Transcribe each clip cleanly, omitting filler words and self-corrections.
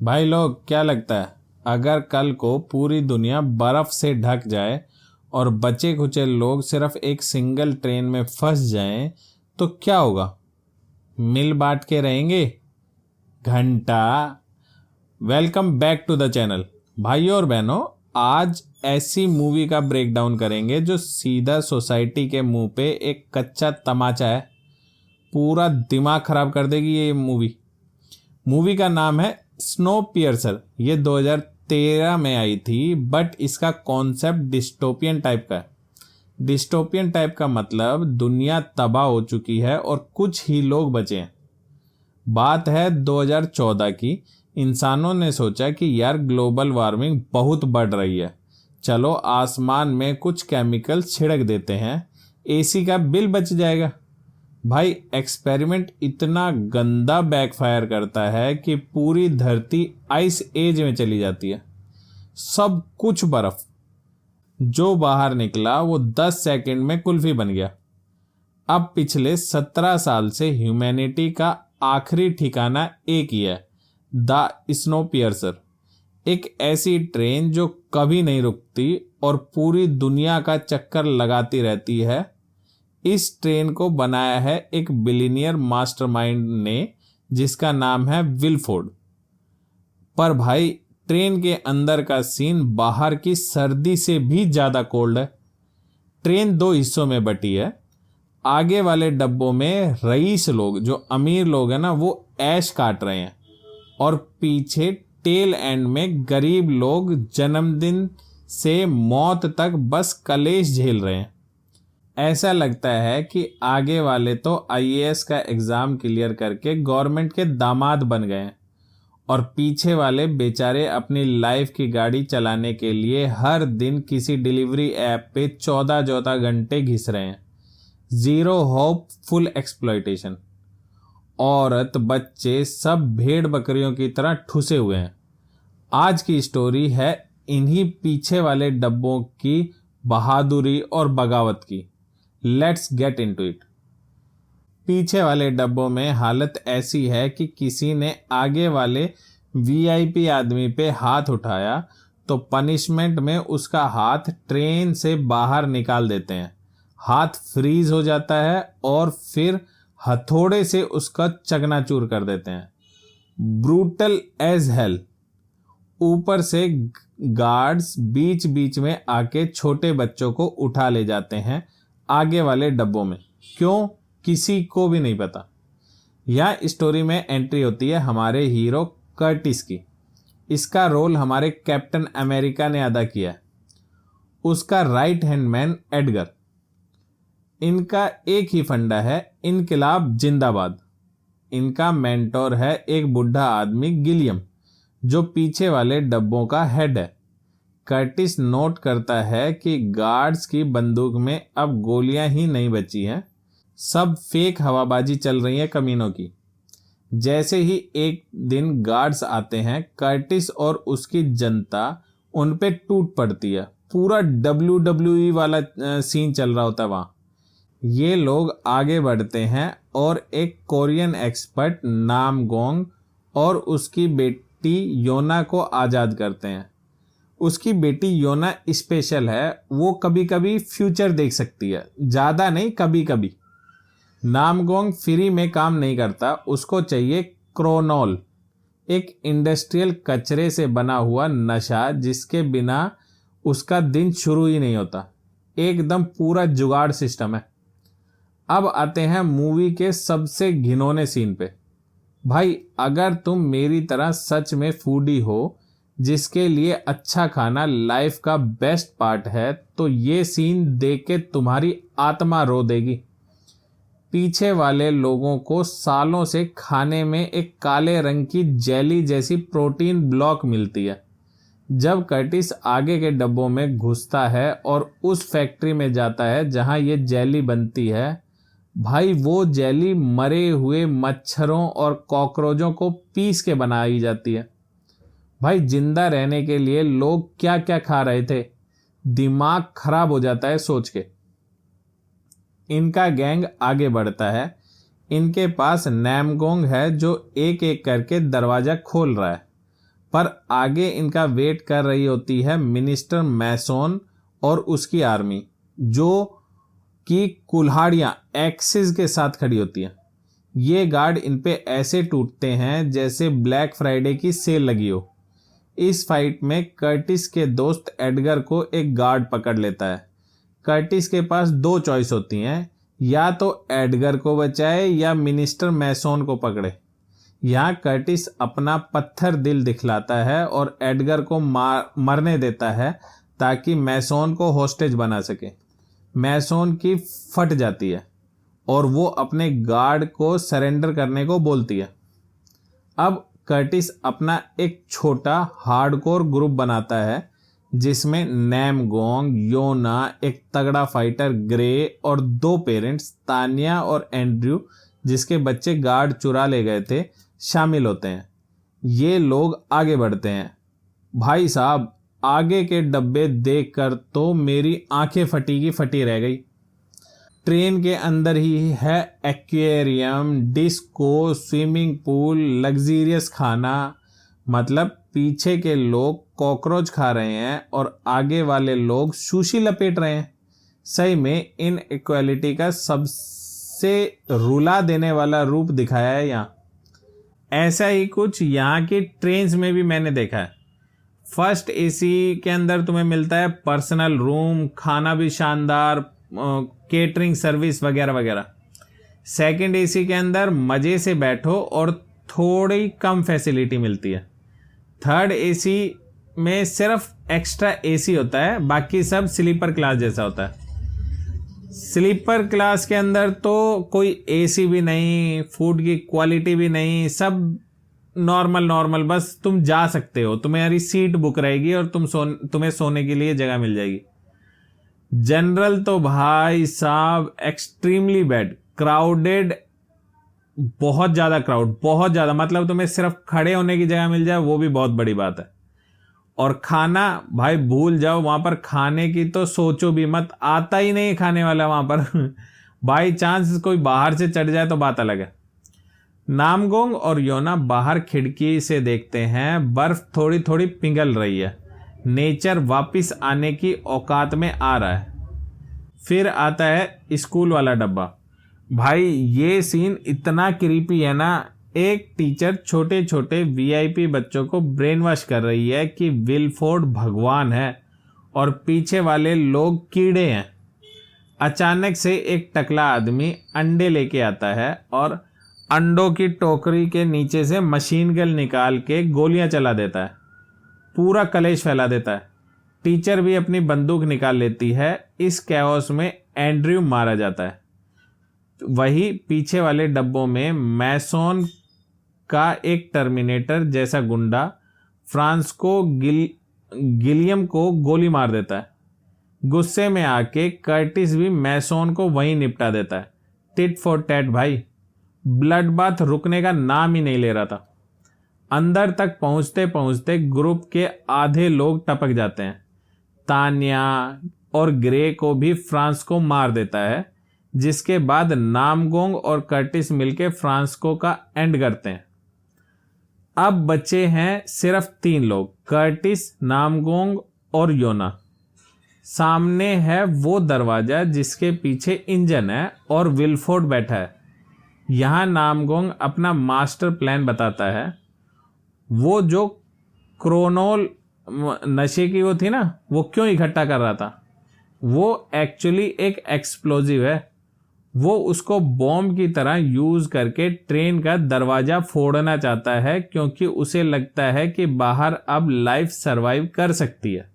भाई लोग, क्या लगता है अगर कल को पूरी दुनिया बर्फ से ढक जाए और बचे खुचे लोग सिर्फ एक सिंगल ट्रेन में फंस जाएं तो क्या होगा? मिल बांट के रहेंगे? घंटा। Welcome back to the channel. भाइयों और बहनों, आज ऐसी मूवी का ब्रेकडाउन करेंगे जो सीधा सोसाइटी के मुंह पे एक कच्चा तमाचा है। पूरा दिमाग खराब कर देगी ये मूवी। मूवी का नाम है स्नो पियर्सर। ये 2013 में आई थी, बट इसका कॉन्सेप्ट डिस्टोपियन टाइप का है। डिस्टोपियन टाइप का मतलब दुनिया तबाह हो चुकी है और कुछ ही लोग बचे हैं। बात है 2014 की। इंसानों ने सोचा कि यार ग्लोबल वार्मिंग बहुत बढ़ रही है, चलो आसमान में कुछ केमिकल छिड़क देते हैं, एसी का बिल बच जाएगा। भाई एक्सपेरिमेंट इतना गंदा बैकफायर करता है कि पूरी धरती आइस एज में चली जाती है। सब कुछ बर्फ। जो बाहर निकला वो 10 सेकंड में कुल्फी बन गया। अब पिछले 17 साल से ह्यूमैनिटी का आखिरी ठिकाना एक ही है, द स्नो पियर्सर। एक ऐसी ट्रेन जो कभी नहीं रुकती और पूरी दुनिया का चक्कर लगाती रहती है। इस ट्रेन को बनाया है एक बिलियनियर मास्टरमाइंड ने, जिसका नाम है विल फोर्ड। पर भाई ट्रेन के अंदर का सीन बाहर की सर्दी से भी ज्यादा कोल्ड है। ट्रेन दो हिस्सों में बटी है। आगे वाले डब्बों में रईस लोग, जो अमीर लोग हैं ना, वो ऐश काट रहे हैं और पीछे टेल एंड में गरीब लोग जन्मदिन से मौत तक बस कलेश झेल रहे हैं। ऐसा लगता है कि आगे वाले तो आईएएस का एग्जाम क्लियर करके गवर्नमेंट के दामाद बन गए हैं और पीछे वाले बेचारे अपनी लाइफ की गाड़ी चलाने के लिए हर दिन किसी डिलीवरी ऐप पे 14 घंटे घिस रहे हैं। Zero hope, full exploitation. औरत बच्चे सब भेड़ बकरियों की तरह ठुसे हुए हैं। आज की स्टोरी है इन्हीं पीछे वाले डब्बों की बहादुरी और बगावत की। Let's get into it. पीछे वाले डब्बों में हालत ऐसी है कि किसी ने आगे वाले वीआईपी आदमी पे हाथ उठाया तो पनिशमेंट में उसका हाथ ट्रेन से बाहर निकाल देते हैं। हाथ फ्रीज हो जाता है और फिर हथौड़े से उसका चकनाचूर कर देते हैं। Brutal as hell. ऊपर से गार्ड्स बीच बीच में आके छोटे बच्चों को उठा ले जाते हैं आगे वाले डब्बों में। क्यों, किसी को भी नहीं पता। यह स्टोरी में एंट्री होती है हमारे हीरो कर्टिस की। इसका रोल हमारे कैप्टन अमेरिका ने अदा किया है। उसका राइट हैंड मैन एडगर। इनका एक ही फंडा है, इनकलाब जिंदाबाद। इनका मेंटोर है एक बुढ़ा आदमी गिलियम, जो पीछे वाले डब्बों का हेड है। कर्टिस नोट करता है कि गार्ड्स की बंदूक में अब गोलियां ही नहीं बची हैं, सब फेक हवाबाजी चल रही है कमीनों की। जैसे ही एक दिन गार्ड्स आते हैं, कर्टिस और उसकी जनता उन पे टूट पड़ती है। पूरा WWE वाला सीन चल रहा होता है वहाँ। ये लोग आगे बढ़ते हैं और एक कोरियन एक्सपर्ट नामगोंग और उसकी बेटी योना को आज़ाद करते हैं। उसकी बेटी योना स्पेशल है, वो कभी कभी फ्यूचर देख सकती है, ज़्यादा नहीं, कभी कभी। नामगोंग फ्री में काम नहीं करता, उसको चाहिए क्रोनॉल, एक इंडस्ट्रियल कचरे से बना हुआ नशा जिसके बिना उसका दिन शुरू ही नहीं होता। एकदम पूरा जुगाड़ सिस्टम है। अब आते हैं मूवी के सबसे घिनौने सीन पे। भाई अगर तुम मेरी तरह सच में फूडी हो, जिसके लिए अच्छा खाना लाइफ का बेस्ट पार्ट है, तो ये सीन देख के तुम्हारी आत्मा रो देगी। पीछे वाले लोगों को सालों से खाने में एक काले रंग की जेली जैसी प्रोटीन ब्लॉक मिलती है। जब कर्टिस आगे के डब्बों में घुसता है और उस फैक्ट्री में जाता है जहां ये जेली बनती है, भाई वो जेली मरे हुए मच्छरों और कॉकरोचों को पीस के बनाई जाती है। भाई जिंदा रहने के लिए लोग क्या क्या खा रहे थे, दिमाग खराब हो जाता है सोच के। इनका गैंग आगे बढ़ता है। इनके पास नामगोंग है जो एक एक करके दरवाजा खोल रहा है। पर आगे इनका वेट कर रही होती है मिनिस्टर मैसोन और उसकी आर्मी, जो कि कुल्हाड़ियां एक्सिस के साथ खड़ी होती है। ये गार्ड इन पे ऐसे टूटते हैं जैसे ब्लैक फ्राइडे की सेल लगी हो। इस फाइट में कर्टिस के दोस्त एडगर को एक गार्ड पकड़ लेता है। कर्टिस के पास दो चॉइस होती हैं, या तो एडगर को बचाए या मिनिस्टर मैसोन को पकड़े। यहाँ कर्टिस अपना पत्थर दिल दिखलाता है और एडगर को मरने देता है ताकि मैसोन को होस्टेज बना सके। मैसोन की फट जाती है और वो अपने गार्ड को सरेंडर करने को बोलती है। अब कर्टिस अपना एक छोटा हार्डकोर ग्रुप बनाता है जिसमें नैमगोंग, योना, एक तगड़ा फाइटर ग्रे और दो पेरेंट्स तानिया और एंड्रयू, जिसके बच्चे गार्ड चुरा ले गए थे, शामिल होते हैं। ये लोग आगे बढ़ते हैं। भाई साहब, आगे के डब्बे देखकर तो मेरी आंखें फटी की फटी रह गई। ट्रेन के अंदर ही है aquarium, disco, swimming pool, luxurious खाना। मतलब पीछे के लोग कॉकरोच खा रहे हैं और आगे वाले लोग सुशी लपेट रहे हैं। सही में इन इक्वालिटी का सबसे रुला देने वाला रूप दिखाया है यहाँ। ऐसा ही कुछ यहाँ की ट्रेन्स में भी मैंने देखा है। फर्स्ट एसी के अंदर तुम्हें मिलता है पर्सनल रूम, खाना भी शानदार, केटरिंग सर्विस वगैरह वगैरह। सेकंड एसी के अंदर मज़े से बैठो और थोड़ी कम फैसिलिटी मिलती है। थर्ड एसी में सिर्फ एक्स्ट्रा एसी होता है, बाकी सब स्लीपर क्लास जैसा होता है। स्लीपर क्लास के अंदर तो कोई एसी भी नहीं, फूड की क्वालिटी भी नहीं, सब नॉर्मल, बस तुम जा सकते हो, तुम्हारी सीट बुक रहेगी और तुम्हें सोने के लिए जगह मिल जाएगी। जनरल तो भाई साहब एक्सट्रीमली बैड, क्राउडेड, बहुत ज़्यादा क्राउड, बहुत ज़्यादा। मतलब तुम्हें सिर्फ खड़े होने की जगह मिल जाए वो भी बहुत बड़ी बात है। और खाना भाई भूल जाओ, वहाँ पर खाने की तो सोचो भी मत, आता ही नहीं खाने वाला वहाँ पर। बाई चांस कोई बाहर से चढ़ जाए तो बात अलग है। नामगोंग और योना बाहर खिड़की से देखते हैं, बर्फ थोड़ी थोड़ी पिघल रही है, नेचर वापस आने की औकात में आ रहा है। फिर आता है स्कूल वाला डब्बा। भाई ये सीन इतना क्रीपी है ना। एक टीचर छोटे छोटे वीआईपी बच्चों को ब्रेन वॉश कर रही है कि विलफोर्ड भगवान है और पीछे वाले लोग कीड़े हैं। अचानक से एक टकला आदमी अंडे लेके आता है और अंडों की टोकरी के नीचे से मशीन गन निकाल के गोलियां चला देता है, पूरा कलेश फैला देता है। टीचर भी अपनी बंदूक निकाल लेती है। इस कैओस में एंड्रयू मारा जाता है। वही पीछे वाले डब्बों में मैसोन का एक टर्मिनेटर जैसा गुंडा फ्रांस को गिलियम को गोली मार देता है। गुस्से में आके कर्टिस भी मैसोन को वहीं निपटा देता है। टिट फॉर टैट भाई। ब्लड बाथ रुकने का नाम ही नहीं ले रहा था। अंदर तक पहुंचते पहुंचते ग्रुप के आधे लोग टपक जाते हैं। तान्या और ग्रे को भी फ्रांसिस्को मार देता है, जिसके बाद नामगोंग और कर्टिस मिलके फ्रांसिस्को का एंड करते हैं। अब बचे हैं सिर्फ 3 लोग, कर्टिस, नामगोंग और योना। सामने है वो दरवाजा जिसके पीछे इंजन है और विलफोर्ड बैठा है। यहाँ नामगोंग अपना मास्टर प्लान बताता है। वो जो क्रोनोल नशे की वो थी ना, वो क्यों इकट्ठा कर रहा था, वो एक्चुअली एक एक्सप्लोजिव है। वो उसको बॉम्ब की तरह यूज करके ट्रेन का दरवाजा फोड़ना चाहता है, क्योंकि उसे लगता है कि बाहर अब लाइफ सरवाइव कर सकती है।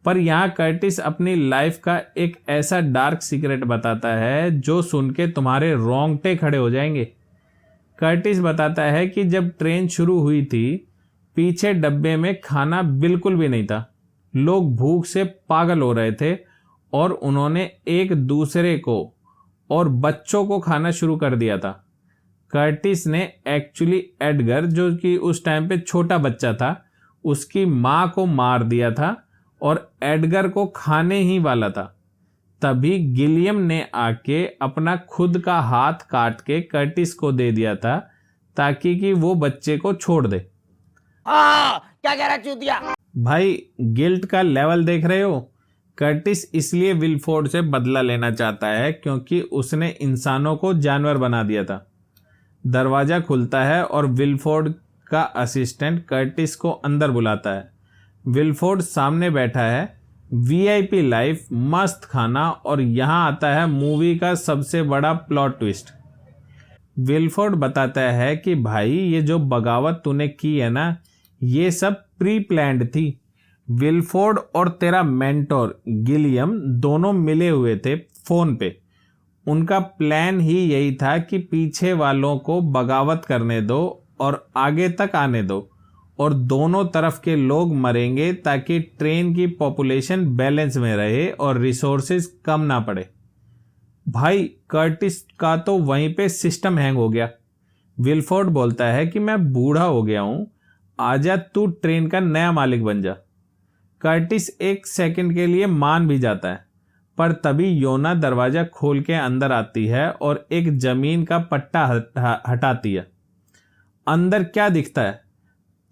पर यहाँ कर्टिस अपनी लाइफ का एक ऐसा डार्क सीक्रेट बताता है जो सुन के तुम्हारे रोंगटे खड़े हो जाएंगे। कर्टिस बताता है कि जब ट्रेन शुरू हुई थी, पीछे डब्बे में खाना बिल्कुल भी नहीं था। लोग भूख से पागल हो रहे थे और उन्होंने एक दूसरे को और बच्चों को खाना शुरू कर दिया था। कर्टिस ने एक्चुअली एडगर, जो कि उस टाइम पे छोटा बच्चा था, उसकी माँ को मार दिया था और एडगर को खाने ही वाला था। तभी गिलियम ने आके अपना खुद का हाथ काट के कर्टिस को दे दिया था, ताकि कि वो बच्चे को छोड़ दे। क्या कह रहा चूतिया? भाई गिल्ट का लेवल देख रहे हो? कर्टिस इसलिए विलफोर्ड से बदला लेना चाहता है क्योंकि उसने इंसानों को जानवर बना दिया था। दरवाजा खुलता है और विलफोर्ड का असिस्टेंट कर्टिस को अंदर बुलाता है। विलफोर्ड सामने बैठा है, वीआईपी लाइफ, मस्त खाना, और यहाँ आता है मूवी का सबसे बड़ा प्लॉट ट्विस्ट। विलफोर्ड बताता है कि भाई ये जो बगावत तूने की है ना, ये सब प्री प्लान्ड थी। विलफोर्ड और तेरा मेंटोर गिलियम दोनों मिले हुए थे फोन पे। उनका प्लान ही यही था कि पीछे वालों को बगावत करने दो और आगे तक आने दो, और दोनों तरफ के लोग मरेंगे ताकि ट्रेन की पॉपुलेशन बैलेंस में रहे और रिसोर्सेज कम ना पड़े। भाई कर्टिस का तो वहीं पे सिस्टम हैंग हो गया। विलफोर्ड बोलता है कि मैं बूढ़ा हो गया हूं, आजा तू ट्रेन का नया मालिक बन जा। कर्टिस एक सेकंड के लिए मान भी जाता है, पर तभी योना दरवाजा खोल के अंदर आती है और एक जमीन का पट्टा हटाती है। अंदर क्या दिखता है?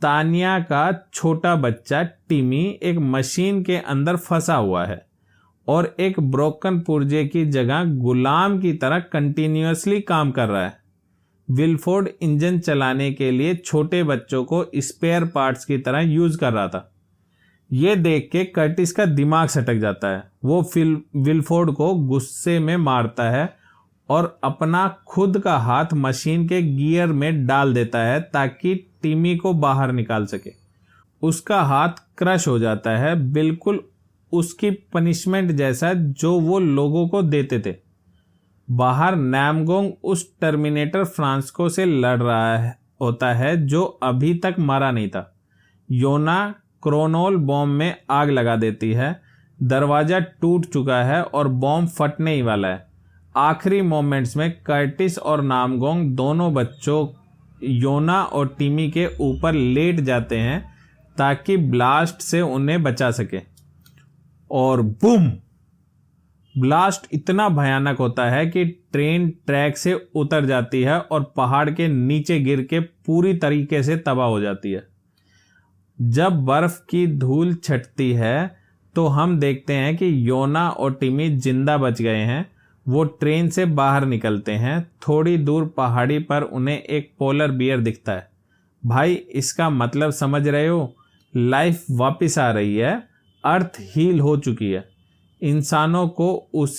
तानिया का छोटा बच्चा टिमी एक मशीन के अंदर फंसा हुआ है और एक ब्रोकन पुर्जे की जगह गुलाम की तरह कंटिन्यूअसली काम कर रहा है। विलफोर्ड इंजन चलाने के लिए छोटे बच्चों को स्पेयर पार्ट्स की तरह यूज कर रहा था। यह देख के कर्टिस का दिमाग सटक जाता है। वो विलफोर्ड को गुस्से में मारता है और अपना खुद का हाथ मशीन के गियर में डाल देता है ताकि टिमी को बाहर निकाल सके। उसका हाथ क्रश हो जाता है, बिल्कुल उसकी पनिशमेंट जैसा जो वो लोगों को देते थे। बाहर नामगोंग उस टर्मिनेटर फ्रांसिस्को से लड़ रहा होता है जो अभी तक मरा नहीं था। योना क्रोनोल बॉम्ब में आग लगा देती है। दरवाजा टूट चुका है और बॉम्ब फटने ही वाला है। आखिरी मोमेंट्स में कर्टिस और नामगोंग दोनों बच्चों योना और टिमी के ऊपर लेट जाते हैं ताकि ब्लास्ट से उन्हें बचा सके। और बूम! ब्लास्ट इतना भयानक होता है कि ट्रेन ट्रैक से उतर जाती है और पहाड़ के नीचे गिर के पूरी तरीके से तबाह हो जाती है। जब बर्फ की धूल छटती है तो हम देखते हैं कि योना और टिमी जिंदा बच गए हैं। वो ट्रेन से बाहर निकलते हैं। थोड़ी दूर पहाड़ी पर उन्हें एक पोलर बियर दिखता है। भाई इसका मतलब समझ रहे हो? लाइफ वापस आ रही है, अर्थ हील हो चुकी है। इंसानों को उस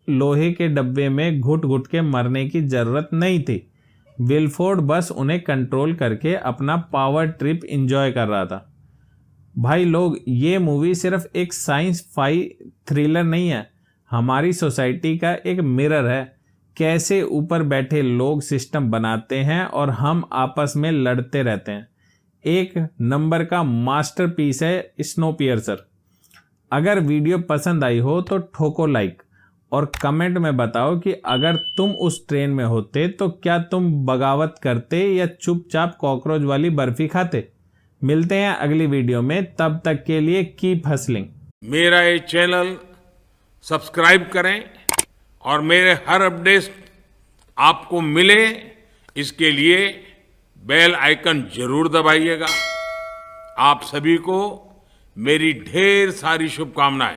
लोहे के डब्बे में घुट घुट के मरने की जरूरत नहीं थी। विलफोर्ड बस उन्हें कंट्रोल करके अपना पावर ट्रिप एंजॉय कर रहा था। भाई लोग, ये मूवी सिर्फ एक साइंस फाई थ्रिलर नहीं है, हमारी सोसाइटी का एक मिरर है। कैसे ऊपर बैठे लोग सिस्टम बनाते हैं और हम आपस में लड़ते रहते हैं। एक नंबर का मास्टरपीस है स्नोपियर्सर। अगर वीडियो पसंद आई हो तो ठोको लाइक और कमेंट में बताओ कि अगर तुम उस ट्रेन में होते तो क्या तुम बगावत करते या चुपचाप कॉकरोच वाली बर्फी खाते। मिलते हैं अगली वीडियो में, तब तक के लिए कीप हसलिंग। मेरा ये चैनल सब्सक्राइब करें और मेरे हर अपडेट आपको मिले, इसके लिए बेल आइकन जरूर दबाइएगा। आप सभी को मेरी ढेर सारी शुभकामनाएं।